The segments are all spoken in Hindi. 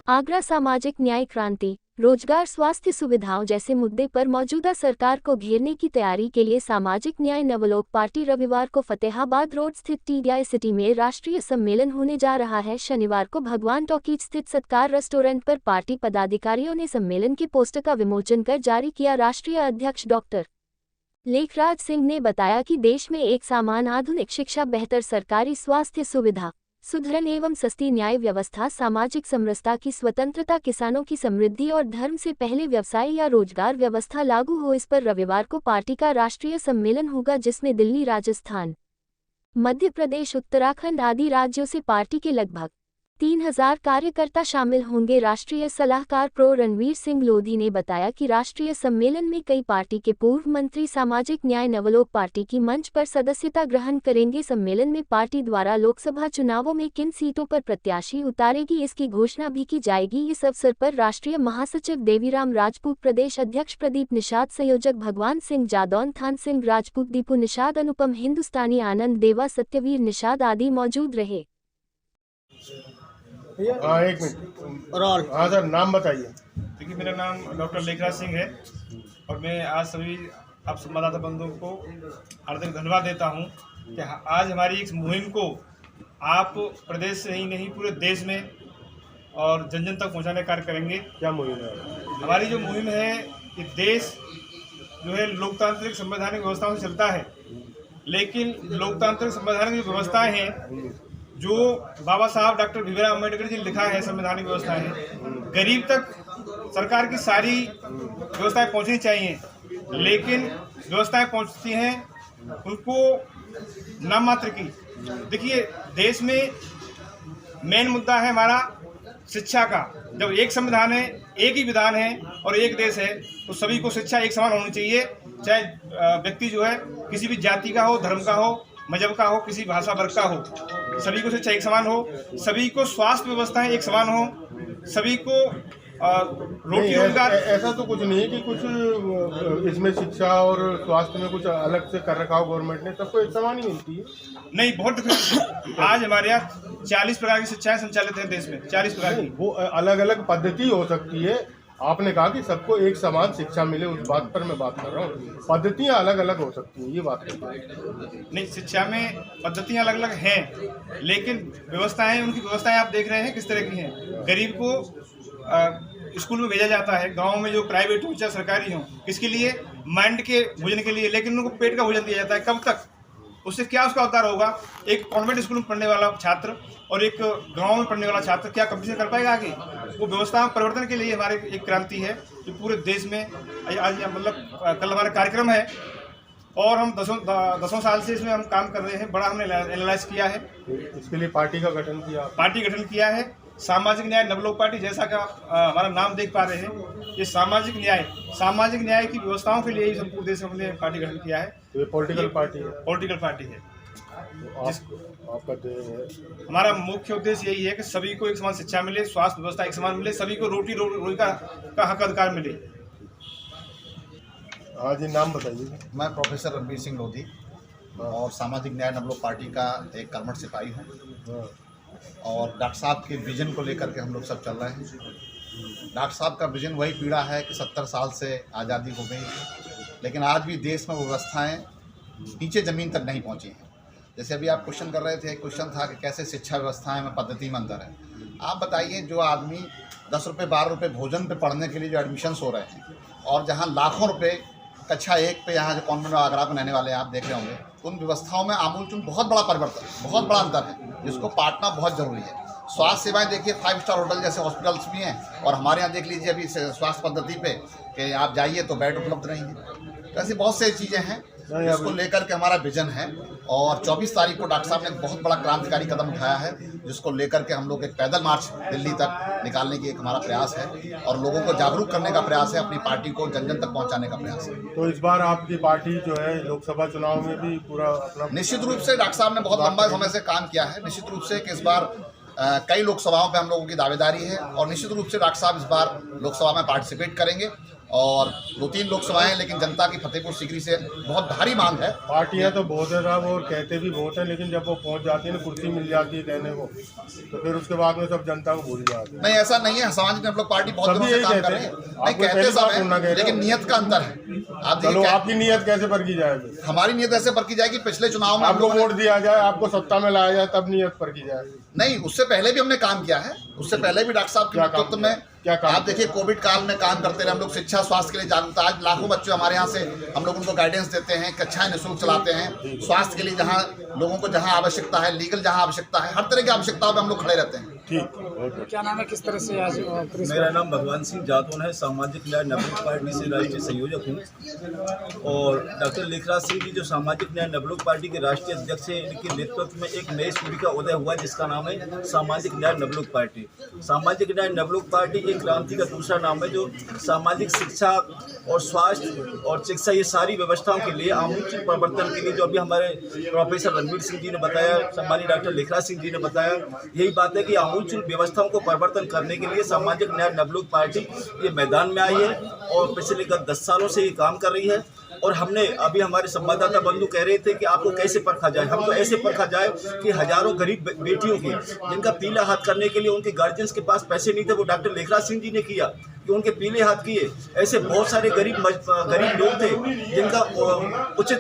आगरा सामाजिक न्याय क्रांति, रोजगार, स्वास्थ्य सुविधाओं जैसे मुद्दे पर मौजूदा सरकार को घेरने की तैयारी के लिए सामाजिक न्याय नवलोक पार्टी रविवार को फतेहाबाद रोड स्थित टीडीआई सिटी में राष्ट्रीय सम्मेलन होने जा रहा है। शनिवार को भगवान टॉकीज स्थित सत्कार रेस्टोरेंट पर पार्टी पदाधिकारियों ने सम्मेलन के पोस्टर का विमोचन कर जारी किया। राष्ट्रीय अध्यक्ष डॉक्टर लेखराज सिंह ने बताया कि देश में एक समान आधुनिक शिक्षा, बेहतर सरकारी स्वास्थ्य सुविधा, सुदृढ़ एवं सस्ती न्याय व्यवस्था, सामाजिक समरसता की स्वतंत्रता, किसानों की समृद्धि और धर्म से पहले व्यवसाय या रोजगार व्यवस्था लागू हो। इस पर रविवार को पार्टी का राष्ट्रीय सम्मेलन होगा, जिसमें दिल्ली, राजस्थान, मध्य प्रदेश, उत्तराखंड आदि राज्यों से पार्टी के लगभग 3000 कार्यकर्ता शामिल होंगे। राष्ट्रीय सलाहकार प्रो रणवीर सिंह लोधी ने बताया कि राष्ट्रीय सम्मेलन में कई पार्टी के पूर्व मंत्री सामाजिक न्याय नवलोक पार्टी की मंच पर सदस्यता ग्रहण करेंगे। सम्मेलन में पार्टी द्वारा लोकसभा चुनावों में किन सीटों पर प्रत्याशी उतारेगी, इसकी घोषणा भी की जाएगी। इस अवसर पर राष्ट्रीय महासचिव देवीराम राजपूत, प्रदेश अध्यक्ष प्रदीप निषाद, संयोजक भगवान सिंह जादौन, थान सिंह राजपूत, दीपू निषाद, अनुपम हिंदुस्तानी, आनंद देवा, सत्यवीर निषाद आदि मौजूद रहे। एक मिनट और हाँ सर, नाम बताइए। देखिए, मेरा नाम डॉक्टर लेखराज सिंह है और मैं आज सभी आप संवाददाता बंधुओं को हार्दिक धन्यवाद देता हूं कि आज हमारी इस मुहिम को आप प्रदेश से ही नहीं पूरे देश में और जन जन तक पहुंचाने का कार्य करेंगे। क्या मुहिम है? हमारी जो मुहिम है कि देश जो है लोकतांत्रिक संवैधानिक व्यवस्थाओं से चलता है, लेकिन लोकतांत्रिक संवैधानिक जो व्यवस्थाएँ हैं जो बाबा साहब डॉक्टर भीमराव अम्बेडकर जी लिखा है, संवैधानिक व्यवस्थाएं गरीब तक सरकार की सारी व्यवस्थाएं पहुंचनी चाहिए, लेकिन व्यवस्थाएं पहुंचती हैं उनको नाम मात्र की। देखिए, देश में मेन मुद्दा है हमारा शिक्षा का। जब एक संविधान है, एक ही विधान है और एक देश है, तो सभी को शिक्षा एक समान होनी चाहिए, चाहे व्यक्ति जो है किसी भी जाति का हो, धर्म का हो, मजहब का हो, किसी भाषा वर्ग का हो, सभी को शिक्षा एक समान हो, सभी को स्वास्थ्य व्यवस्थाएं एक समान हो, सभी को रोटी रोजगार। ऐसा तो कुछ नहीं है कि कुछ इसमें शिक्षा और स्वास्थ्य में कुछ अलग से कर रखा हो गवर्नमेंट ने, सबको एक समान ही मिलती है। नहीं, बहुत डिफरेंस है। आज हमारे यहाँ 40 प्रकार की शिक्षाएं संचालित हैं देश में, 40 प्रकार की। वो अलग अलग पद्धति हो सकती है। आपने कहा कि सबको एक समान शिक्षा मिले, उस बात पर मैं बात कर रहा हूँ। पद्धतियाँ अलग अलग हो सकती हैं, ये बात नहीं, शिक्षा में पद्धतियाँ अलग अलग हैं, लेकिन व्यवस्थाएं, उनकी व्यवस्थाएं आप देख रहे हैं किस तरह की हैं। गरीब को स्कूल में भेजा जाता है, गाँव में जो प्राइवेट हो चाहे सरकारी हो, किसके लिए? माइंड के भोजन के लिए, लेकिन उनको पेट का भोजन दिया जाता है। कब तक? उससे क्या उसका अवतार होगा? एक कॉन्वेंट स्कूल में पढ़ने वाला छात्र और एक गांव में पढ़ने वाला छात्र क्या कंपटीशन कर पाएगा आगे? वो व्यवस्था परिवर्तन के लिए हमारे एक क्रांति है जो पूरे देश में आज, मतलब कल हमारा कार्यक्रम है और हम दसों साल से इसमें हम काम कर रहे हैं। बड़ा हमने एनालाइज किया है, इसके लिए पार्टी का गठन किया। पार्टी गठन किया है सामाजिक न्याय नवलोक पार्टी, जैसा कि हमारा नाम देख पा रहे हैं। ये सामाजिक न्याय की व्यवस्थाओं के लिए ही संपूर्ण देश में हमने पार्टी गठन किया है। तो ये पॉलिटिकल पार्टी है। पॉलिटिकल पार्टी है। आपका हमारा मुख्य उद्देश्य यही है कि सभी को एक समान शिक्षा मिले, स्वास्थ्य व्यवस्था एक समान मिले, सभी को रोटी रोजगार का हक अधिकार मिले। हाँ जी, नाम बताइए। मैं प्रोफेसर रणवीर सिंह लोधी और सामाजिक न्याय नवलोक पार्टी का एक कर्मठ सिपाही हूँ और डॉक्टर साहब के विजन को लेकर के हम लोग सब चल रहे हैं। डॉक्टर साहब का विजन वही पीड़ा है कि 70 साल से आज़ादी हो गई है, लेकिन आज भी देश में व्यवस्थाएं नीचे ज़मीन तक नहीं पहुंची हैं। जैसे अभी आप क्वेश्चन कर रहे थे, क्वेश्चन था कि कैसे शिक्षा व्यवस्थाएं में पद्धति में अंतर है। आप बताइए, जो आदमी 10 रुपये 12 रुपये भोजन पे पढ़ने के लिए जो एडमिशन्स हो रहे हैं और जहाँ लाखों रुपये कक्षा 1 पे यहाँ जो कॉन्वेंट आगरा में रहने वाले हैं आप देख रहे होंगे, उन व्यवस्थाओं में आमूलचूल बहुत बड़ा परिवर्तन, बहुत बड़ा अंतर है, जिसको पाटना बहुत ज़रूरी है। स्वास्थ्य सेवाएं देखिए, 5 स्टार होटल जैसे हॉस्पिटल्स भी हैं और हमारे यहाँ देख लीजिए अभी स्वास्थ्य पद्धति पे कि आप जाइए तो बेड उपलब्ध नहीं है। ऐसी बहुत सारी चीज़ें हैं जिसको लेकर के हमारा विजन है और 24 तारीख को डॉक्टर साहब ने बहुत बड़ा क्रांतिकारी कदम उठाया है, जिसको लेकर के हम लोग एक पैदल मार्च दिल्ली तक निकालने की एक हमारा प्रयास है और लोगों को जागरूक करने का प्रयास है, अपनी पार्टी को जन जन तक पहुंचाने का प्रयास है। तो इस बार आपकी पार्टी जो है लोकसभा चुनाव में भी पूरा अपना, निश्चित रूप से डॉक्टर साहब ने बहुत लंबा समय से काम किया है। निश्चित रूप से कि इस बार कई लोकसभाओं पे हम लोगों की दावेदारी है और निश्चित रूप से डॉक्टर साहब इस बार लोकसभा में पार्टिसिपेट करेंगे और 2-3 लोकसभाएं हैं, लेकिन जनता की फतेहपुर सीकरी से बहुत भारी मांग है। पार्टियां तो बहुत है साहब और कहते भी बहुत हैं, लेकिन जब वो पहुंच जाती है ना, कुर्सी मिल जाती है कहने को, तो फिर उसके बाद में सब जनता को भूल जाती है। नहीं, ऐसा नहीं है। समाज में हम लोग पार्टी बहुत दिनों से यही काम कहते कर रही है। हैं। नहीं, आपको कहते पहली बार सब सुनना कह है, रहे लेकिन हो। नियत का अंतर है। आप चलो, देखिए, आपकी नीयत कैसे परखी जाएगी? हमारी नियत ऐसे परखी जाएगी, पिछले चुनाव में आपको वोट दिया जाए, आपको सत्ता में लाया जाए, तब नियत परखी जाएगी। नहीं, उससे पहले भी हमने काम किया है। उससे पहले भी डॉक्टर साहब के नेतृत्व में क्या काम आप देखिए, कोविड काल में काम करते रहे हम लोग। शिक्षा स्वास्थ्य के लिए जागरूकता, आज लाखों बच्चे हमारे यहाँ से हम लोग उनको गाइडेंस देते हैं, कक्षाएं निःशुल्क चलाते हैं। स्वास्थ्य के लिए जहाँ लोगों को जहाँ आवश्यकता है, लीगल जहाँ आवश्यकता है, हर तरह की आवश्यकताओं में हम लोग खड़े रहते हैं। ठीक। क्या नाम है, किस तरह से आज मेरा नाम भगवान सिंह जातौन है, सामाजिक न्याय नवलोक पार्टी से राष्ट्रीय संयोजक हूँ। और डॉक्टर लेखराज सिंह जी जो सामाजिक न्याय नवलोक पार्टी के राष्ट्रीय अध्यक्ष हैं, इनके नेतृत्व में एक नई सूर्य का उदय हुआ जिसका नाम है सामाजिक न्याय नवलोक पार्टी। सामाजिक न्याय नवलोक पार्टी एक क्रांति का दूसरा नाम है जो सामाजिक शिक्षा और स्वास्थ्य और चिकित्सा, ये सारी व्यवस्थाओं के लिए आमूल परिवर्तन के लिए, जो अभी हमारे प्रोफेसर रणवीर सिंह जी ने बताया, सम्मानित डॉक्टर लेखराज सिंह जी ने बताया, यही बात है कि आमूल व्यवस्थाओं को परिवर्तन करने के लिए सामाजिक न्याय नवलोक पार्टी ये मैदान में आई है और पिछले 10 सालों से ये काम कर रही है। और हमने अभी हमारे संवाददाता बंधु कह रहे थे कि आपको कैसे परखा जाए, हमको ऐसे परखा जाए कि हजारों गरीब बेटियों की जिनका पीला हाथ करने के लिए उनके गार्जियंस के पास पैसे नहीं थे, वो डॉक्टर लेखराज सिंह जी ने किया कि उनके पीले हाथ किए। ऐसे बहुत सारे गरीब लोग थे जिनका उचित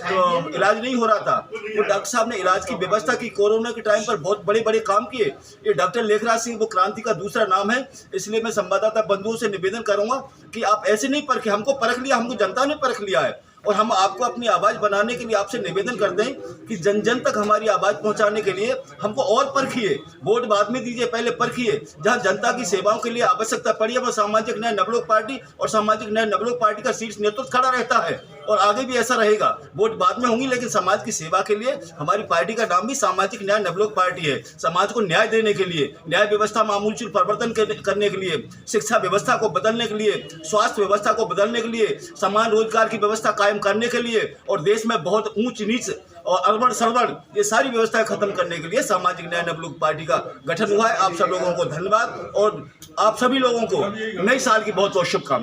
इलाज नहीं हो रहा था, वो डॉक्टर साहब ने इलाज की व्यवस्था की। कोरोना के टाइम पर बहुत बड़े बड़े काम किए। ये डॉक्टर लेखराज सिंह वो क्रांति का दूसरा नाम है। इसलिए मैं संवाददाता बंधुओं से निवेदन करूंगा कि आप ऐसे नहीं परखे, हमको परख लिया, हमको जनता ने परख लिया है और हम आपको अपनी आवाज़ बनाने के लिए आपसे निवेदन करते हैं कि जन जन तक हमारी आवाज़ पहुंचाने के लिए हमको और परखिए। वोट बाद में दीजिए, पहले परखिए। जहां जनता की सेवाओं के लिए आवश्यकता पड़ी है, वह सामाजिक न्याय नवलोक पार्टी और सामाजिक न्याय नवलोक पार्टी का शीर्ष नेतृत्व खड़ा रहता है और आगे भी ऐसा रहेगा। वोट बाद में होंगी, लेकिन समाज की सेवा के लिए हमारी पार्टी का नाम भी सामाजिक न्याय नवलोक पार्टी है। समाज को न्याय देने के लिए, न्याय व्यवस्था में आमूलचूल परिवर्तन करने के लिए, शिक्षा व्यवस्था को बदलने के लिए, स्वास्थ्य व्यवस्था को बदलने के लिए, समान रोजगार की व्यवस्था कायम करने के लिए और देश में बहुत ऊंच नीच और अरबड़ सरबड़ ये सारी व्यवस्थाएं खत्म करने के लिए सामाजिक न्याय नवलोक पार्टी का गठन हुआ है। आप सब लोगों को धन्यवाद और आप सभी लोगों को नए साल की बहुत बहुत शुभकामनाएं।